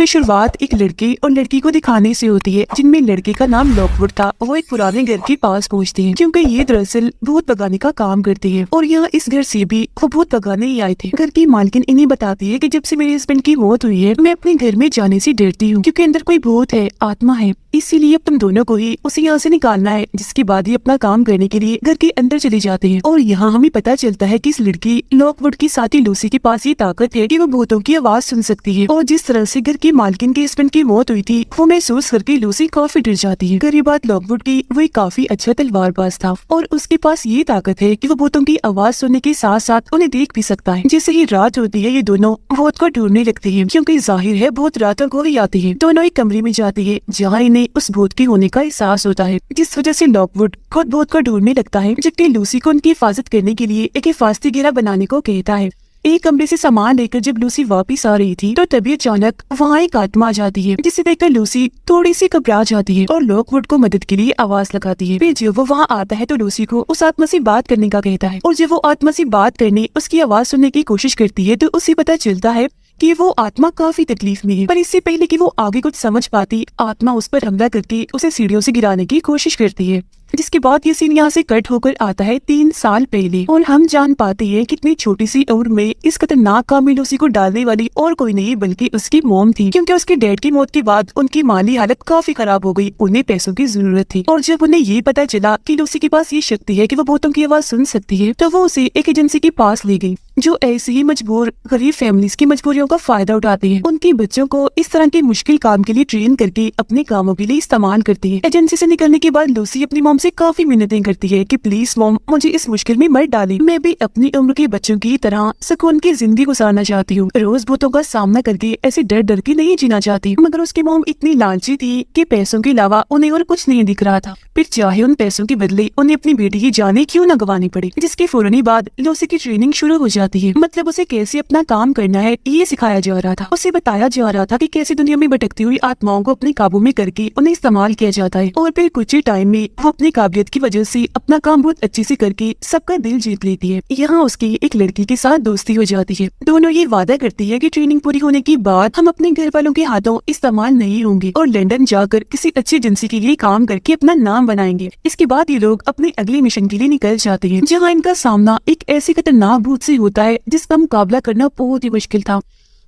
तो शुरुआत एक लड़के और लड़की को दिखाने से होती है, जिनमें लड़के का नाम लॉकवुड था। वो एक पुराने घर के पास पहुंचते हैं क्योंकि ये दरअसल भूत भगाने का काम करते हैं और यहाँ इस घर से भी वो भूत भगाने ही आए थे। घर की मालकिन इन्हें बताती है कि जब से मेरे हस्बैंड की मौत हुई है मैं अपने घर में जाने से डरती हूँ क्योंकि अंदर कोई भूत है, आत्मा है, इसीलिए अब तुम दोनों को ही उसे यहाँ से निकालना है। जिसके बाद ही अपना काम करने के लिए घर के अंदर चले जाते हैं और यहाँ हमें पता चलता है कि इस लड़की लॉकवुड की साथी लूसी के पास ये ताकत है कि वो भूतों की आवाज सुन सकती है और जिस तरह से घर की मालकिन के हस्बैंड की मौत हुई थी वो महसूस करके लूसी काफी डर जाती है। गरीब बात लॉकवुड की वो एक काफी अच्छा तलवारबाज था और उसके पास ये ताकत है कि वो भूतों की आवाज सुनने के साथ साथ उन्हें देख भी सकता है। जैसे ही रात होती है ये दोनों भूत को ढूंढने लगते हैं क्योंकि जाहिर है भूत रातों को ही आते हैं। दोनों एक कमरे में जाती है जहाँ इन्हें उस भूत की होने का एहसास होता है, जिस वजह से लॉकवुड खुद भूत को ढूंढने लगता है, जबकि लूसी को उनकी हिफाजत करने के लिए एक हिफाजती घेरा बनाने को कहता है। एक कमरे से सामान लेकर जब लूसी वापस आ रही थी तो तभी अचानक वहाँ एक आत्मा आ जाती है, जिसे देखकर लूसी थोड़ी सी घबरा जाती है और लॉकवुड को मदद के लिए आवाज लगाती है। फिर जब वो वहाँ आता है तो लूसी को उस आत्मा से बात करने का कहता है और जब वो आत्मा से बात करने उसकी आवाज सुनने की कोशिश करती है तो उसे पता चलता है कि वो आत्मा काफी तकलीफ में है। पर इससे पहले कि वो आगे कुछ समझ पाती, आत्मा उस पर हमला करके उसे सीढ़ियों से गिराने की कोशिश करती है। जिसके बाद ये सीन यहाँ से कट होकर आता है 3 साल पहले और हम जान पाते हैं कितनी छोटी सी उम्र में इस खतरनाक काम में लूसी को डालने वाली और कोई नहीं बल्कि उसकी मॉम थी, क्योंकि उसके डैड की मौत के बाद उनकी माली हालत काफी खराब हो गई। उन्हें पैसों की जरूरत थी और जब उन्हें ये पता चला कि लूसी के पास ये शक्ति है कि वो भूतों की आवाज सुन सकती है तो वो उसे एक एजेंसी के पास ले गई जो ऐसे ही मजबूर गरीब फैमिलीज की मजबूरियों का फायदा उठाते हैं। उनके बच्चों को इस तरह के मुश्किल काम के लिए ट्रेन करके अपने कामों के लिए इस्तेमाल करती है। एजेंसी से निकलने के बाद लूसी अपनी मॉम से काफी मिन्नतें करती है कि प्लीज मॉम मुझे इस मुश्किल में मत डाली, मैं भी अपनी उम्र के बच्चों की तरह सुकून की जिंदगी गुजारना चाहती हूँ, रोज भूतों का सामना करके ऐसे डर डर के नहीं जीना चाहती। मगर उसकी मॉम इतनी लालची थी कि पैसों के अलावा उन्हें और कुछ नहीं दिख रहा था, फिर चाहे उन पैसों के बदले उन्हें अपनी बेटी की जाने क्यों न गंवानी पड़े। जिसके फौरन ही बाद लूसी की ट्रेनिंग शुरू हो जाती है, मतलब उसे कैसे अपना काम करना है ये सिखाया जा रहा था। उसे बताया जा रहा था कि कैसे दुनिया में भटकती हुई आत्माओं को अपने काबू में करके उन्हें इस्तेमाल किया जाता है और फिर कुछ ही टाइम में वो अपनी काबिलियत की वजह से अपना काम बहुत अच्छे से करके सबका दिल जीत लेती है। यहाँ उसकी एक लड़की के साथ दोस्ती हो जाती है। दोनों ये वादा करती है कि ट्रेनिंग पूरी होने के बाद हम अपने घर वालों के हाथों इस्तेमाल नहीं होंगे और लंदन जाकर किसी अच्छी एजेंसी के लिए काम करके अपना नाम बनाएंगे। इसके बाद ये लोग अपने अगले मिशन के लिए निकल जाते हैं जहाँ इनका सामना एक ऐसे खतरनाक भूत से होता है जिसका मुकाबला करना बहुत ही मुश्किल था।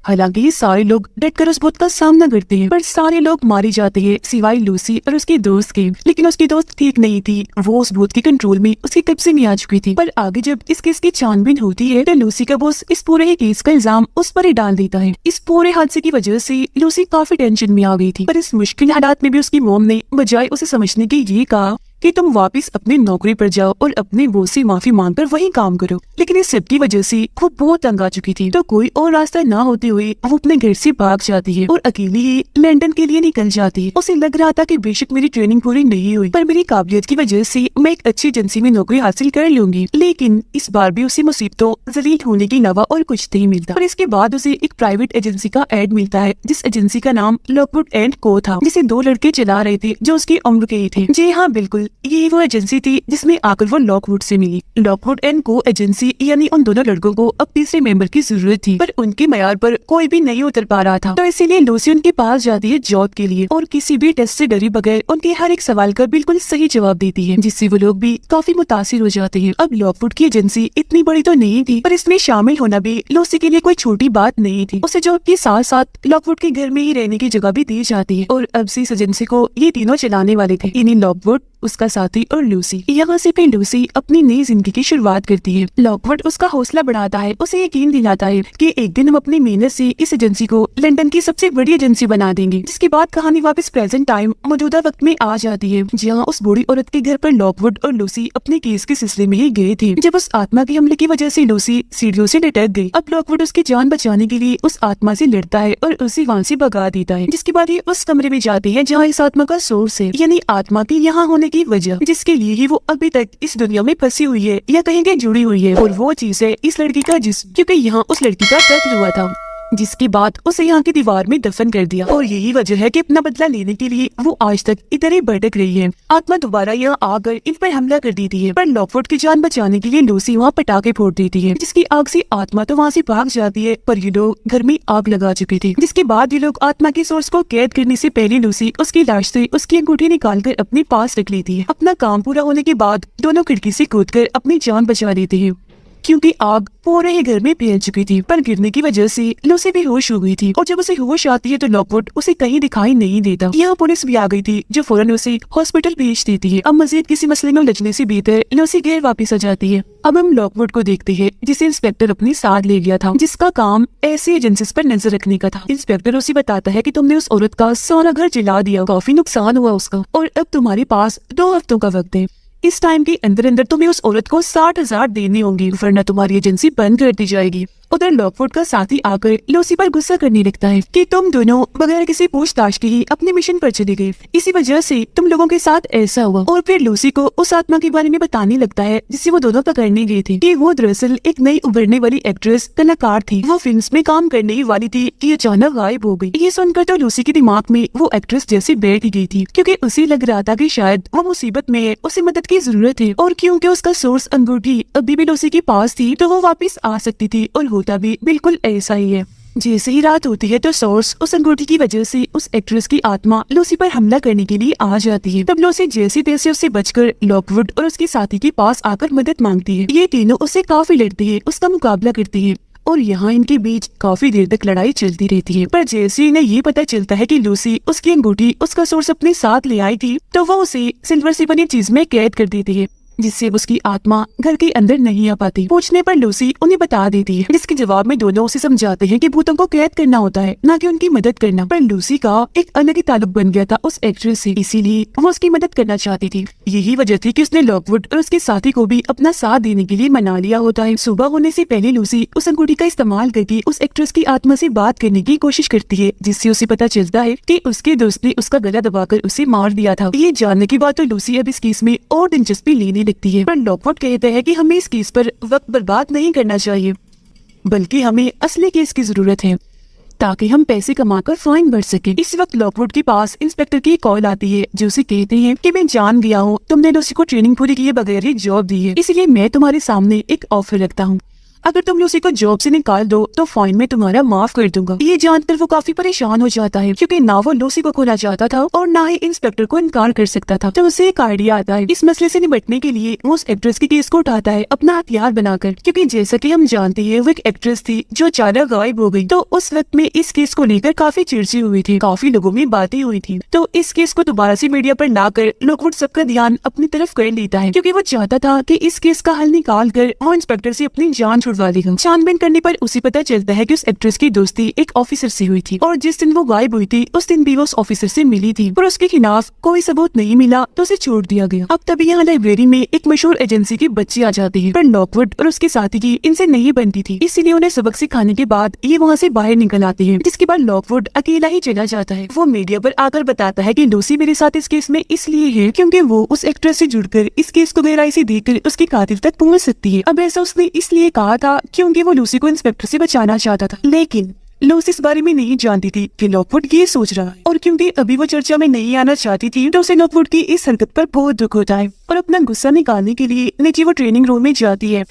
हालांकि ये सारे लोग डटकर उस भूत का सामना करते हैं पर सारे लोग मारे जाते हैं सिवाय लूसी और उसके दोस्त के। लेकिन उसकी दोस्त ठीक नहीं थी, वो उस भूत के कंट्रोल में उसके कब्जे में आ चुकी थी। पर आगे जब इस केस की छानबीन होती है तो लूसी का बॉस इस पूरे केस का इल्जाम उस पर ही डाल देता है। इस पूरे हादसे की वजह से लूसी काफी टेंशन में आ गई थी, पर इस मुश्किल हालात में भी उसकी मॉम ने बजाय उसे समझने की ये कहा कि तुम वापस अपनी नौकरी पर जाओ और अपने बॉस से माफी मांगकर वही काम करो। लेकिन इस सब की वजह से वो बहुत तंग आ चुकी थी तो कोई और रास्ता ना होते हुए वो अपने घर से भाग जाती है और अकेली ही लंदन के लिए निकल जाती है। उसे लग रहा था कि बेशक मेरी ट्रेनिंग पूरी नहीं हुई पर मेरी काबिलियत की वजह से मैं एक अच्छी एजेंसी में नौकरी हासिल कर लूंगी। लेकिन इस बार भी उसे मुसीबतों जलील होने के अलावा और कुछ नहीं मिलता। और इसके बाद उसे एक प्राइवेट एजेंसी का एड मिलता है जिस एजेंसी का नाम लॉकवुड एंड को था, जिसे 2 लड़के चला रहे थे जो उसकी उम्र के ही थे। जी हाँ, बिल्कुल यही वो एजेंसी थी जिसमें आकर वो लॉकवुड से मिली। लॉकवुड एंड को एजेंसी यानी उन दोनों लड़कों को अब तीसरे मेंबर की जरूरत थी पर उनके मयार पर कोई भी नहीं उतर पा रहा था, तो इसीलिए लूसी उनके पास जाती है जॉब के लिए और किसी भी टेस्ट से डरे बगैर उनके हर एक सवाल का बिल्कुल सही जवाब देती है, जिससे वो लोग भी काफी मुतासिर हो जाते हैं। अब लॉकवुड की एजेंसी इतनी बड़ी तो नहीं थी पर इसमें शामिल होना भी लूसी के लिए कोई छोटी बात नहीं थी। उसे जॉब के साथ साथ लॉकवुड के घर में ही रहने की जगह भी दी जाती है और अब से इस एजेंसी को ये तीनों चलाने वाले थे, यानी लॉकवुड, उसका साथी और लूसी। यहाँ से फिर लूसी अपनी नई जिंदगी की शुरुआत करती है। लॉकवुड उसका हौसला बढ़ाता है, उसे यकीन दिलाता है कि एक दिन हम अपनी मेहनत से इस एजेंसी को लंदन की सबसे बड़ी एजेंसी बना देंगे। जिसके बाद कहानी वापस प्रेजेंट टाइम मौजूदा वक्त में आ जाती है जहाँ उस बूढ़ी औरत के घर पर लॉकवुड और लूसी अपने केस के सिलसिले में ही गए थे जब उस आत्मा के हमले की वजह से लूसी सीढ़ियों से लटक गई। अब लॉकवुड उसकी जान बचाने के लिए उस आत्मा से लड़ता है और उसे वहाँ से भगा देता है। जिसके बाद ये उस कमरे में जाती है जहाँ इस आत्मा का सोर्स है, यानी आत्मा की यहाँ होने की वजह, जिसके लिए ही वो अभी तक इस दुनिया में फंसी हुई है या कहीं के जुड़ी हुई है। और वो चीज है इस लड़की का जिस्म, क्योंकि यहाँ उस लड़की का कत्ल हुआ था। जिसके बाद उसे यहाँ की दीवार में दफन कर दिया। और यही वजह है कि अपना बदला लेने के लिए वो आज तक इधर ही भटक रही है। आत्मा दोबारा यहाँ आकर इन पर हमला कर देती है, पर लॉकवुड की जान बचाने के लिए लूसी वहाँ पटाखे फोड़ देती है, जिसकी आग से आत्मा तो वहाँ से भाग जाती है, पर ये लोग घर में आग लगा चुके थे। जिसके बाद ये लोग आत्मा की सोर्स को कैद करने से पहले लूसी उसकी लाश से उसकी अंगूठी निकालकर अपने पास रख लेती है। अपना काम पूरा होने के बाद दोनों खिड़की से कूदकर अपनी जान बचा लेते हैं, क्योंकि आग पूरे ही घर में फैल चुकी थी। पर गिरने की वजह से लूसी बेहोश हो गई थी, और जब उसे होश आती है तो लॉकवुड उसे कहीं दिखाई नहीं देता। यहाँ पुलिस भी आ गई थी, जो फौरन उसे हॉस्पिटल भेज देती है। अब मजीद किसी मसले में उलझने से बेहतर लूसी घर वापस आ जाती है। अब हम लॉकवुड को देखते हैं, जिसे इंस्पेक्टर अपने साथ ले गया था, जिसका काम ऐसे एजेंसीज पर नजर रखने का था। इंस्पेक्टर उसे बताता है कि तुमने उस औरत का सारा घर जला दिया, काफी नुकसान हुआ उसका, और अब तुम्हारे पास 2 हफ्तों का वक्त है। इस टाइम के अंदर अंदर तुम्हें उस औरत को 60,000 देने होंगे, वरना तुम्हारी एजेंसी बंद कर दी जाएगी। उधर लॉकवुड का साथी आकर लूसी पर गुस्सा करने लगता है कि तुम दोनों बगैर किसी पूछताछ के ही अपने मिशन पर चले गए, इसी वजह से तुम लोगों के साथ ऐसा हुआ। और फिर लूसी को उस आत्मा के बारे में बताने लगता है जिसे वो दोनों पकड़ने गए थे, कि वो दरअसल एक नई उभरने वाली एक्ट्रेस कलाकार थी। वो फिल्म्स में काम करने ही वाली थी कि अचानक गायब हो गई। ये सुनकर तो लूसी के दिमाग में वो एक्ट्रेस जैसे बैठ गई थी, क्योंकि उसे लग रहा था कि शायद वो मुसीबत में है, उसे मदद की जरूरत है। और क्योंकि उसका सोर्स अंगूठी अभी भी लूसी के पास थी, तो वो वापस आ सकती थी, और होता भी बिल्कुल ऐसा ही है। जैसे ही रात होती है तो सोर्स उस अंगूठी की वजह से उस एक्ट्रेस की आत्मा लूसी पर हमला करने के लिए आ जाती है। तब लूसी जैसे तैसे उससे बचकर लॉकवुड और उसके साथी के पास आकर मदद मांगती है। ये तीनों उससे काफी लड़ते हैं, उसका मुकाबला करते हैं, और यहाँ इनके बीच काफी देर तक लड़ाई चलती रहती है। पर जैसे इन्हें ये पता चलता है कि लूसी उसकी अंगूठी उसका सोर्स अपने साथ ले आई थी, तो वो उसे सिल्वर से बनी चीज में कैद कर देती है, जिससे उसकी आत्मा घर के अंदर नहीं आ पाती। पूछने पर लूसी उन्हें बता देती है, जिसके जवाब में दोनों उसे समझाते हैं कि भूतों को कैद करना होता है, न कि उनकी मदद करना। पर लूसी का एक अलग ही ताल्लुक बन गया था उस एक्ट्रेस से, इसीलिए वो उसकी मदद करना चाहती थी। यही वजह थी कि उसने लॉकवुड और उसके साथी को भी अपना साथ देने के लिए मना लिया होता है। सुबह होने से पहले लूसी उस अंगूठी का इस्तेमाल करके उस एक्ट्रेस की आत्मा से बात करने की कोशिश करती है, जिससे उसे पता चलता है कि उसके दोस्त ने उसका गला दबाकर उसे मार दिया था। ये जानने के बाद तो लूसी अब इस केस में और दिलचस्पी लेने लगती है। पर लॉकवुड कहते हैं कि हमें इस केस पर वक्त बर्बाद नहीं करना चाहिए, बल्कि हमें असली केस की जरूरत है, ताकि हम पैसे कमाकर फाइन भर सके। इस वक्त लॉकवुड के पास इंस्पेक्टर की कॉल आती है, जो उसे कहते हैं कि मैं जान गया हूँ तुमने लूसी को ट्रेनिंग पूरी किए बगैर ही जॉब दी है, इसलिए मैं तुम्हारे सामने एक ऑफर रखता हूँ। अगर तुम लूसी को जॉब से निकाल दो तो फाइन में तुम्हारा माफ कर दूंगा। ये जानकर वो काफी परेशान हो जाता है, क्योंकि ना वो लूसी को खोना चाहता था और ना ही इंस्पेक्टर को इनकार कर सकता था। तो उसे एक आइडिया आता है। इस मसले से निपटने के लिए वो उस एक्ट्रेस के केस को उठाता है अपना हथियार बनाकर, क्योंकि जैसा कि हम जानते हैं वो एक एक्ट्रेस थी जो अचानक गायब हो गई। तो उस वक्त में इस केस को लेकर काफी चर्चे हुए थे, काफी लोगों में बातें हुई थी। तो इस केस को दोबारा से मीडिया पर लाकर लॉकवुड सबका ध्यान अपनी तरफ कर लेता है, क्योंकि वो चाहता था कि इस केस का हल निकाल कर वो इंस्पेक्टर से अपनी जान छुड़वा देगा। छानबीन करने पर उसे पता चलता है कि उस एक्ट्रेस की दोस्ती एक ऑफिसर से हुई थी, और जिस दिन वो गायब हुई थी उस दिन भी वो उस ऑफिसर से मिली थी, पर उसके खिलाफ कोई सबूत नहीं मिला, तो उसे छोड़ दिया गया। अब तभी यहाँ लाइब्रेरी में एक मशहूर एजेंसी के बच्चे आ जाते हैं, पर लॉकवुड और उसके साथी की इनसे नहीं बनती थी, इसीलिए उन्हें सबक सिखाने के बाद ये वहाँ से बाहर निकल आते हैं। जिसके बाद लॉकवुड अकेला ही चला जाता है। वो मीडिया पर आकर बताता है कि लूसी मेरे साथ इस केस में इसलिए है क्योंकि वो उस एक्ट्रेस से जुड़कर इस केस को गहराई से देखकर उसके कातिल तक पहुँच सकती है। अब ऐसा उसने इसलिए कहा था क्योंकि वो लूसी को इंस्पेक्टर से बचाना चाहता था, लेकिन लूसी इस बारे में नहीं जानती थी कि लॉकवुड ये सोच रहा है। और क्योंकि अभी वो चर्चा में नहीं आना चाहती थी, तो उसे लॉकवुड की इस हरकत पर बहुत दुख होता है, और अपना गुस्सा निकालने के लिए नीचे वो ट्रेनिंग रूम में जाती है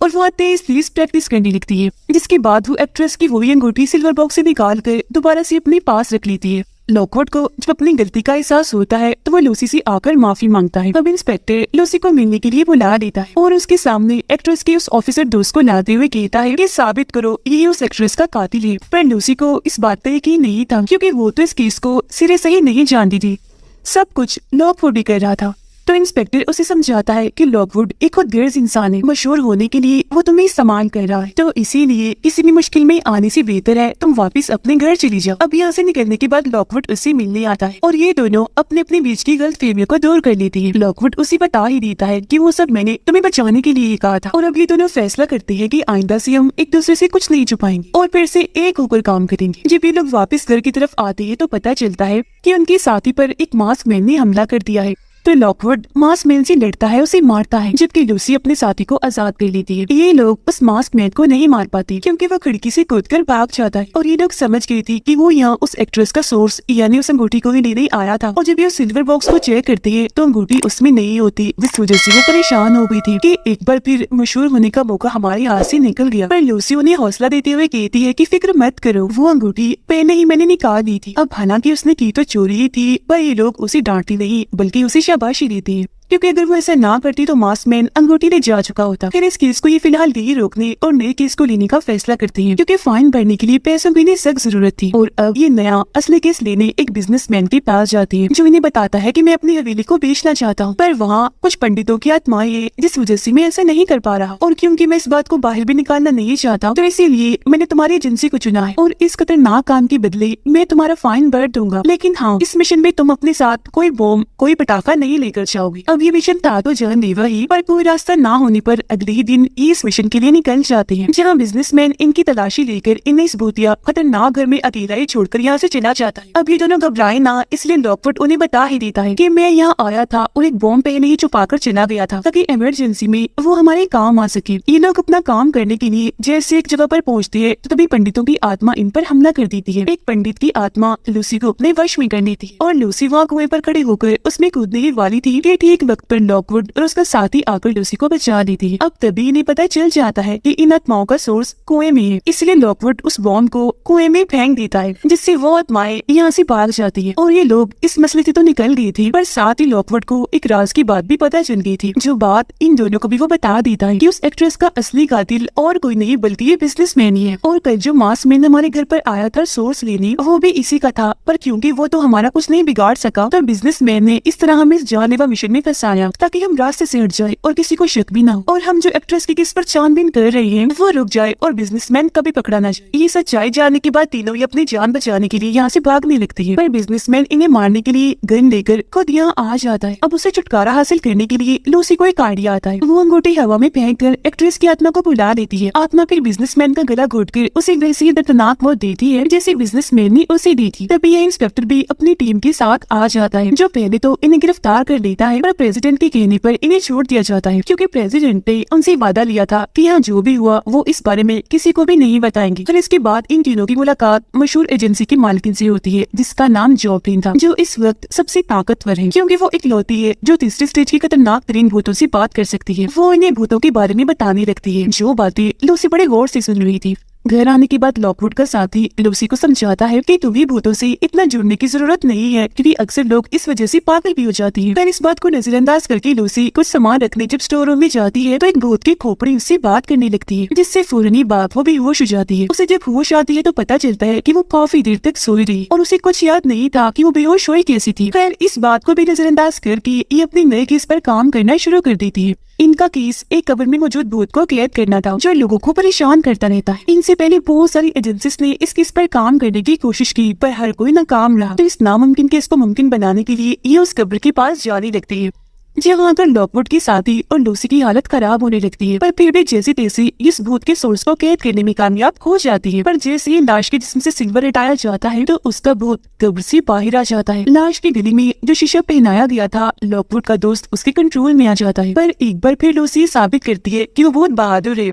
और वहाँ तेज प्रैक्टिस करने लगती है। जिसके बाद वो एक्ट्रेस की वही अंगूठी सिल्वर बॉक्स से निकाल कर दोबारा से अपने पास रख लेती है। लॉकवुड को जब अपनी गलती का एहसास होता है तो वो लूसी से आकर माफी मांगता है। अब इंस्पेक्टर लूसी को मिलने के लिए बुला लेता है और उसके सामने एक्ट्रेस के उस ऑफिसर दोस्त को लाते हुए कहता है कि साबित करो ये उस एक्ट्रेस का कातिल है। पर लूसी को इस बात पर यकीन नहीं था, क्योंकि वो तो इस केस को सिरे से ही नहीं जानती थी, सब कुछ लॉकवुड ही कर रहा था। तो इंस्पेक्टर उसे समझाता है कि लॉकवुड एक खुदगर्ज इंसान है, मशहूर होने के लिए वो तुम्हें इस्तेमाल कर रहा है, तो इसीलिए किसी भी मुश्किल में आने से बेहतर है तुम वापस अपने घर चली जाओ। अब यहाँ से निकलने के बाद लॉकवुड उससे मिलने आता है और ये दोनों अपने अपने बीच की गलतफहमियों को दूर कर लेती है। लॉकवुड उसे बता ही देता है कि वो सब मैंने तुम्हें बचाने के लिए कहा था, और अब ये दोनों फैसला करते हैं कि आइंदा से हम एक दूसरे से कुछ नहीं छुपाएंगे और फिर से एक होकर काम करेंगे। जब ये लोग वापस घर की तरफ आते हैं तो पता चलता है कि उनके साथी पर एक मास्क मैन ने हमला कर दिया है। तो लॉकवुड मास्क मैन से लड़ता है, उसे मारता है, जबकि लूसी अपने साथी को आजाद कर लेती है। ये लोग उस मास्क मैन को नहीं मार पाती क्योंकि वो खिड़की से कूदकर भाग जाता है और ये लोग समझ गई थी कि वो यहाँ उस एक्ट्रेस का सोर्स यानी उस अंगूठी को ही लेने आया था। और जब ये सिल्वर बॉक्स को चेक करते हैं तो अंगूठी उसमें नहीं होती, जिस वजह से वो परेशान हो गई थी कि एक बार फिर मशहूर होने का मौका हमारे हाथ से निकल गया। पर लूसी उन्हें हौसला देते हुए कहती है कि फिक्र मत करो, वो अंगूठी पहले ही मैंने निकाल दी थी। अब हालांकि उसने की तो चोरी ही थी, पर ये लोग उसे डांटती नहीं बल्कि उसे शाबाशी देती है, क्योंकि अगर वो ऐसा ना करती तो मास्क मैन अंगूठी ले जा चुका होता। फिर इस केस को ये फिलहाल यही रोकने और नए केस को लेने का फैसला करती हैं, क्योंकि फाइन भरने के लिए पैसों की इन्हें सख्त जरूरत थी। और अब ये नया असली केस लेने एक बिजनेसमैन के पास जाती है, जो इन्हें बताता है कि मैं अपनी हवेली को बेचना चाहता हूँ, पर वहाँ कुछ पंडितों की आत्माएं हैं जिस वजह से मैं ऐसा नहीं कर पा रहा। और क्योंकि मैं इस बात को बाहर भी निकालना नहीं चाहता, तो इसीलिए मैंने तुम्हारी एजेंसी को चुना है और इस खतरनाक काम के बदले मैं तुम्हारा फाइन भर दूंगा। लेकिन हाँ, इस मिशन में तुम अपने साथ कोई बम, कोई पटाखा नहीं लेकर जाओगी। अब ये मिशन था तो जानलेवा ही, पर कोई रास्ता ना होने पर अगले ही दिन ये इस मिशन के लिए निकल जाते हैं, जहाँ बिजनेसमैन इनकी तलाशी लेकर इन्हें इस भूतिया खतरनाक घर में अकेला ही छोड़कर यहाँ से चला जाता है। अब ये दोनों घबराए ना, इसलिए लॉकवुड उन्हें बता ही देता है कि मैं यहाँ आया था और एक बॉम्ब पहले ही छुपाकर चला गया था ताकि इमरजेंसी में वो हमारे काम आ सके। ये लोग अपना काम करने के लिए जैसे एक जगह पर पहुँचते हैं तो तभी पंडितों की आत्मा इन पर हमला कर देती है। एक पंडित की आत्मा लूसी को अपने वश में कर लेती है और लूसी वहाँ कुएं पर खड़े होकर उसमें कूदने ही वाली थी कि ठीक वक्त पर लॉकवुड और उसका साथी आकर लूसी को बचा देती है। अब तभी इन्हें पता चल जाता है कि इन आत्माओं का सोर्स कुएं में है, इसलिए लॉकवुड उस बॉम्ब को कुएं में फेंक देता है, जिससे वो आत्माएं यहाँ से भाग जाती है। और ये लोग इस मसले से तो निकल गए थे, पर साथ ही लॉकवुड को एक राज की बात भी पता चल गई थी, जो बात इन दोनों को भी वो बता देता है कि उस एक्ट्रेस का असली कातिल और कोई नहीं बल्कि ये बिजनेसमैन ही है। और कल जो मास्क मैन हमारे घर पर आया था सोर्स लेने, वो भी इसी का था, पर क्योंकि वो तो हमारा कुछ नहीं बिगाड़ सका, तो बिजनेसमैन ने इस तरह हमें इस जानलेवा मिशन में फंसाया ताकि हम रास्ते से हट जाए और किसी को शक भी ना हो, और हम जो एक्ट्रेस की किस पर छानबीन कर रहे हैं वो रुक जाए और बिजनेसमैन कभी पकड़ा ना जाए। ये सच्चाई जानने के बाद तीनों ही अपनी जान बचाने के लिए यहाँ से भागने लगते हैं, पर बिजनेसमैन इन्हें मारने के लिए गन लेकर खुद यहाँ आ जाता है। अब उसे छुटकारा हासिल करने के लिए लूसी को एक आइडिया आता है। वो अंगूठी हवा में फेंक कर एक्ट्रेस की आत्मा को बुला लेती है। आत्मा फिर बिजनेसमैन का गला घोट कर उसे वैसी दर्दनाक मौत देती है जैसे बिजनेसमैन ने उसे दी थी। तभी यह इंस्पेक्टर भी अपनी टीम के साथ आ जाता है, जो पहले तो इन्हें गिरफ्तार कर लेता है, पर प्रेसिडेंट के कहने पर इन्हें छोड़ दिया जाता है, क्योंकि प्रेसिडेंट ने उनसे वादा लिया था कि यहाँ जो भी हुआ वो इस बारे में किसी को भी नहीं बताएंगे। फिर इसके बाद इन तीनों की मुलाकात मशहूर एजेंसी की मालकिन से होती है, जिसका नाम जॉकलिन था, जो इस वक्त सबसे ताकतवर है, क्योंकि वो इकलौती है जो तीसरी स्टेज की खतरनाक तरीन भूतों से बात कर सकती है। वो इन्हें भूतों के बारे में बताने लगती है, जो बातें लूसी बड़े गौर से सुन रही थी। घर आने के बाद लॉकवुड का साथी लूसी को समझाता है कि तुम्हें भूतों से इतना जुड़ने की जरूरत नहीं है, क्योंकि अक्सर लोग इस वजह से पागल भी हो जाती हैं। पर इस बात को नजरअंदाज करके लूसी कुछ सामान रखने जब स्टोर रूम में जाती है तो एक भूत की खोपड़ी उससे बात करने लगती है, जिससे फौरन बात वो बेहोश हो जाती है। उसे जब होश आती है तो पता चलता है कि वो काफी देर तक सोई रही और उसे कुछ याद नहीं था कि वो बेहोश हुई कैसी थी। खैर, इस बात को भी नजरअंदाज करके ये अपने नए केस पर काम करना शुरू कर देती है। इनका केस एक कब्र में मौजूद भूत को कैद करना था, जो लोगों को परेशान करता रहता है। इनसे पहले बहुत सारी एजेंसीज ने इस केस पर काम करने की कोशिश की, पर हर कोई नाकाम रहा। तो इस नामुमकिन केस को मुमकिन बनाने के लिए ये उस कब्र के पास जाने लगती है, जहाँ पर लॉकवुड की साथी और लूसी की हालत खराब होने लगती है, पर फिर भी जैसे तैसे इस भूत के सोर्स को कैद करने में कामयाब हो जाती है। पर जैसे ही लाश के जिस्म से सिल्वर हटाया जाता है तो उसका भूत कब्र से बाहर आ जाता है। लाश की गले में जो शीशा पहनाया गया था, लॉकवुड का दोस्त उसके कंट्रोल में आ जाता है। पर एक बार फिर लूसी साबित करती है कि वो बहुत बहादुर है।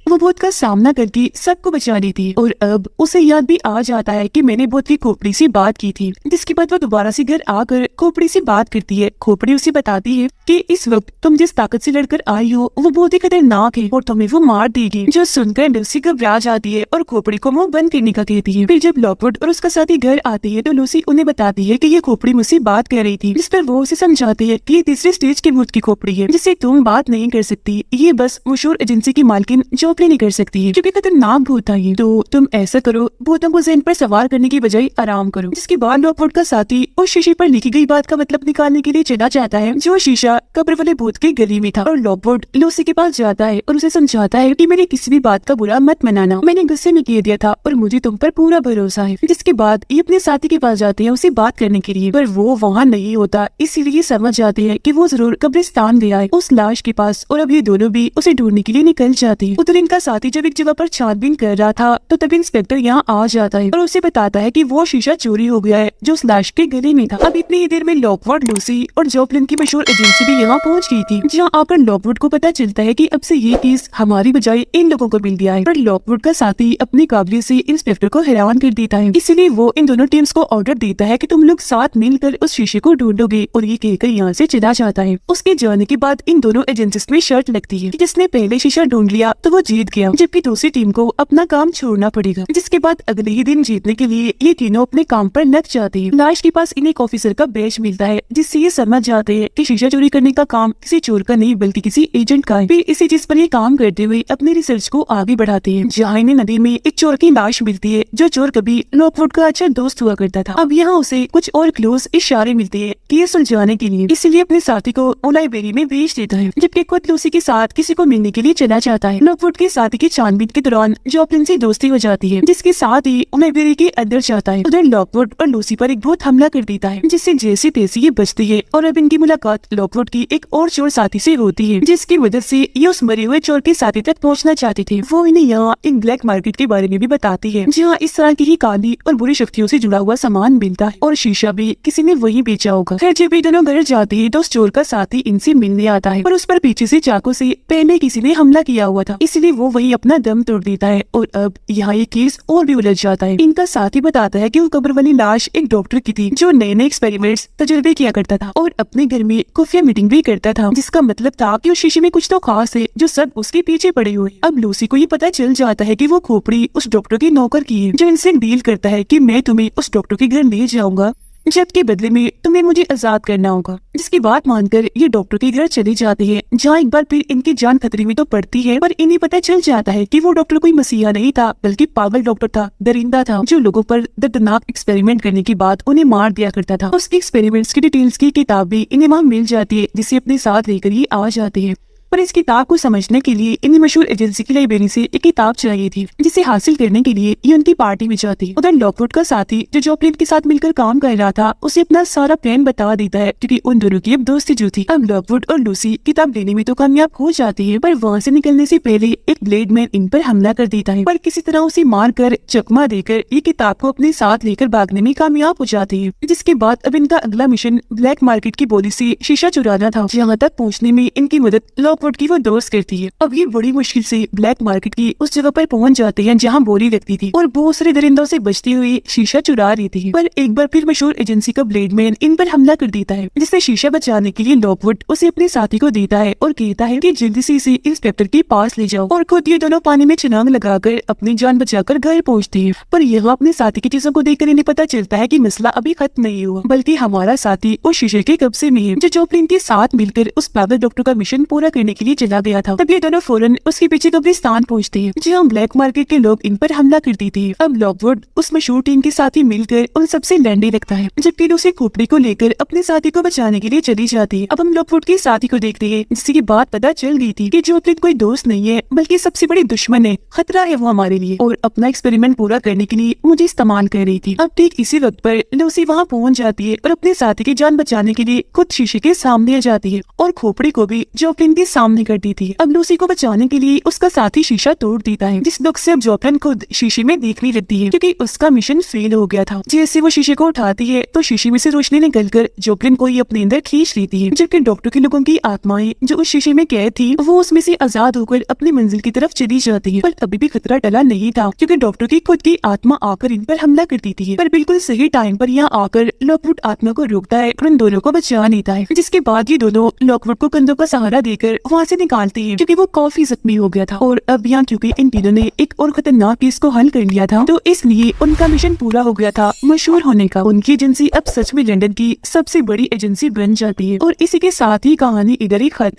वो भूत का सामना करके सबको बचा लेती है और अब उसे याद भी आ जाता है कि मैंने भूत की खोपड़ी से बात की थी। जिसके बाद वो दोबारा से घर आकर खोपड़ी से बात करती है। खोपड़ी उसे बताती है कि इस वक्त तुम जिस ताकत से लड़कर आई हो वो बहुत ही खतरनाक है और तुम्हें वो मार देगी। जो सुनकर लूसी घबरा जाती है और खोपड़ी को मुंह बंद करने का कहती है। फिर जब लॉकवुड और उसका साथी घर आती है तो लूसी उन्हें बताती है कि ये खोपड़ी मुझसे बात कर रही थी, जिस पर वो उसे समझाती है कि ये तीसरी स्टेज की भूत की खोपड़ी है, जिससे तुम बात नहीं कर सकती। ये बस मशहूर एजेंसी की मालकिन जो नहीं कर सकती है, क्योंकि खतरनाक भूत है ये। तो तुम ऐसा करो, भूतों को ज़हन पर सवार करने की बजाय आराम करो। जिसके बाद लॉकवुड का साथी उस शीशे पर लिखी गई बात का मतलब निकालने के लिए चला जाता है, जो शीशा कब्र वाले भूत के गले में था। और लॉकवुड लूसी के पास जाता है और उसे समझाता है कि मेरी किसी भी बात का बुरा मत मनाना, मैंने गुस्से में कह दिया था और मुझे तुम पर पूरा भरोसा है। जिसके बाद ये अपने साथी के पास जाते हैं उसे बात करने के लिए, पर वो वहाँ नहीं होता। इसीलिए समझ जाते हैं कि वो जरूर कब्रिस्तान गया है उस लाश के पास, और अब ये दोनों भी उसे ढूंढने के लिए निकल जाते हैं। उधर इन इनका साथी जब एक जगह पर छानबीन कर रहा था तो तभी इंस्पेक्टर यहाँ आ जाता है और उसे बताता है कि वो शीशा चोरी हो गया है जो उस लाश के गले में था। अब इतनी ही देर में लॉकवुड, लूसी और जोप्लिन की मशहूर एजेंसी भी यहाँ पहुँच गई थी, जहाँ आकर लॉकवुड को पता चलता है कि अब से ये केस हमारी बजाय इन लोगों को मिल गया है। पर लॉकवुड का साथी अपनी काबिलियत से इंस्पेक्टर को हैरान कर देता है, इसीलिए वो इन दोनों टीम्स को ऑर्डर देता है कि तुम लोग साथ मिलकर उस शीशे को ढूंढोगे, और ये कहकर यहाँ से चला जाता है। उसके जाने के बाद इन दोनों एजेंसीज में शर्त लगती है कि जिसने पहले शीशा ढूंढ लिया तो वो जीत गया, जबकि दूसरी टीम को अपना काम छोड़ना पड़ेगा। जिसके बाद अगले ही दिन जीतने के लिए ये तीनों अपने काम पर लग जाते हैं। लाश के पास इन्हें एक ऑफिसर का बैज मिलता है, जिससे ये समझ जाते हैं कि शीशा चोरी करने का काम किसी चोर का नहीं बल्कि किसी एजेंट का है। फिर इसी चीज पर ये काम करते हुए अपनी रिसर्च को आगे बढ़ाते हैं, जहाँ इन्हें नदी में एक चोर की लाश मिलती है, जो चोर कभी लॉकवुड का अच्छा दोस्त हुआ करता था। अब यहाँ उसे कुछ और क्लोज इशारे मिलते हैं कि ये सुलझाने के लिए, इसलिए अपने साथी को लाइब्रेरी में भेज देता है, जबकि खुद लूसी के साथ किसी को मिलने के लिए चला जाता है। लॉकवुड के साथी की छानबीन के दौरान जोप्लिन से दोस्ती हो जाती है, जिसके साथ ही लाइब्रेरी के अंदर जाता है। उधर लॉकवुड और लूसी पर एक भूत हमला कर देता है, जिससे जैसी तैसी ये बचती है, और अब इनकी मुलाकात लॉकवुड की एक और चोर साथी से होती है, जिसकी मदद से ये उस मरे हुए चोर के साथी तक पहुँचना चाहते थे। वो इन्हें यहाँ एक ब्लैक मार्केट के बारे में भी बताती है, जहाँ इस तरह की ही काली और बुरी शक्तियों से जुड़ा हुआ सामान मिलता है, और शीशा भी किसी ने वही बेचा होगा। फिर जब ये दोनों घर जाते हैं तो उस चोर का साथी इनसे मिलने आता है, और उस पर पीछे से चाकू से पहले किसी ने हमला किया हुआ था, इसलिए वो वही अपना दम तोड़ देता है। और अब यहाँ ये केस और भी उलझ जाता है। इनका साथी बताता है कि वो कब्र वाली लाश एक डॉक्टर की थी, जो नए नए एक्सपेरिमेंट्स तजुर्बे किया करता था और अपने घर में खुफिया मीटिंग भी करता था, जिसका मतलब था कि उस शीशे में कुछ तो खास है जो सब उसके पीछे पड़े हुए। अब लूसी को ये पता चल जाता है कि वो खोपड़ी उस डॉक्टर की नौकर की है, जो इनसे डील करता है कि मैं तुम्हें उस डॉक्टर के घर ले जाऊंगा, जबकि बदले में तुम्हें मुझे आजाद करना होगा। जिसकी बात मानकर ये डॉक्टर के घर चले जाते हैं, जहाँ एक बार फिर इनकी जान खतरे में तो पड़ती है, पर इन्हें पता चल जाता है कि वो डॉक्टर कोई मसीहा नहीं था, बल्कि पागल डॉक्टर था, दरिंदा था, जो लोगों पर दर्दनाक एक्सपेरिमेंट करने के बाद उन्हें मार दिया करता था। उसके एक्सपेरिमेंट्स की डिटेल्स की किताब भी इन्हें वहाँ मिल जाती है, जिसे अपने साथ लेकर ये आ जाते हैं। पर इस किताब को समझने के लिए इन्हें मशहूर एजेंसी की लाइब्रेरी से एक किताब चाहिए थी, जिसे हासिल करने के लिए ये उनकी पार्टी में जाती। उधर लॉकवुड का साथी जो जोप्लिन के साथ मिलकर काम कर रहा था, उसे अपना सारा प्लान बता देता है, क्योंकि उन दोनों की अब दोस्ती जो थी। अब लॉकवुड और लूसी किताब लेने में तो कामयाब हो जाती है, पर वहाँ से निकलने से पहले एक ब्लेड मैन इन पर हमला कर देता है, पर किसी तरह उसे मार कर चकमा देकर ये किताब को अपने साथ लेकर भागने में कामयाब हो जाती है। जिसके बाद अब इनका अगला मिशन ब्लैक मार्केट की बोली से शीशा चुराना था, जहाँ तक पहुँचने में इनकी मदद लॉकवुड की वो दोस्त करती है। अब ये बड़ी मुश्किल से ब्लैक मार्केट की उस जगह पर पहुंच जाते हैं जहां बोली लगती थी, और बहुत सारे दरिंदों से बचती हुई शीशा चुरा रही थी। पर एक बार फिर मशहूर एजेंसी का ब्लेडमैन इन पर हमला कर देता है, जिससे शीशा बचाने के लिए लॉकवुड उसे अपने साथी को देता है और कहता है कि जल्दी से इसे इंस्पेक्टर के पास ले जाओ, और खुद ये दोनों पानी में छलांग लगाकर अपनी जान बचाकर घर पहुँचती है। पर यहाँ अपने साथी की चीजों को देखकर इन्हें पता चलता है कि मसला अभी खत्म नहीं हुआ, बल्कि हमारा साथी उस शीशे के कब्जे में है, जो जोप्लिन के साथ मिलकर उस पागल डॉक्टर का मिशन पूरा करने के लिए चला गया था। तब ये दोनों फौरन उसके पीछे कब्रिस्तान पहुंचते हैं, जहाँ ब्लैक मार्केट के लोग इन पर हमला कर देते हैं। अब लॉकवुड उस मशहूर टीम के साथ ही मिलकर उन सबसे लड़ने लगता है, जबकि लूसी खोपड़ी को लेकर अपने साथी को बचाने के लिए चली जाती है। अब हम लॉकवुड के साथी को देखते हैं, जिसकी बात पता चल गई थी कि जोप्लिन कोई दोस्त नहीं है, बल्कि सबसे बड़ी दुश्मन है, खतरा है वो हमारे लिए, और अपना एक्सपेरिमेंट पूरा करने के लिए मुझे इस्तेमाल कर रही थी। अब ठीक इसी वक्त पर लूसी वहाँ पहुँच जाती है और अपने साथी की जान बचाने के लिए खुद शीशे के सामने आ जाती है, और खोपड़ी को भी जोप्लिन के सामने कर देती है। अब लूसी को बचाने के लिए उसका साथी शीशा तोड़ देता है, जिस दुख से अब जोप्लिन खुद शीशे में देखने लगती है, क्योंकि उसका मिशन फेल हो गया था। जैसे वो शीशे को उठाती है तो शीशे में से रोशनी निकलकर जोप्लिन को ही अपने अंदर खींच लेती है, जबकि डॉक्टर के लोगों की आत्माएं जो उस शीशे में कैद थी, वो उसमें से आजाद होकर अपनी मंजिल की तरफ चली जाती है। पर अभी भी खतरा टला नहीं था, क्योंकि डॉक्टर की खुद की आत्मा आकर इन पर हमला कर देती है। पर बिल्कुल सही टाइम पर यहाँ आकर लॉकवुड आत्मा को रोकता है और उन दोनों को बचा लेता है, जिसके बाद ये दोनों लॉकवुड को कंधों का सहारा देकर वहाँ से निकालते हैं, क्योंकि वो काफी जख्मी हो गया था। और अब यहाँ क्योंकि इन तीनों ने एक और खतरनाक केस को हल कर लिया था, तो इसलिए उनका मिशन पूरा हो गया था मशहूर होने का। उनकी एजेंसी अब सच में लंदन की सबसे बड़ी एजेंसी बन जाती है, और इसी के साथ ही कहानी इधर ही खत्म।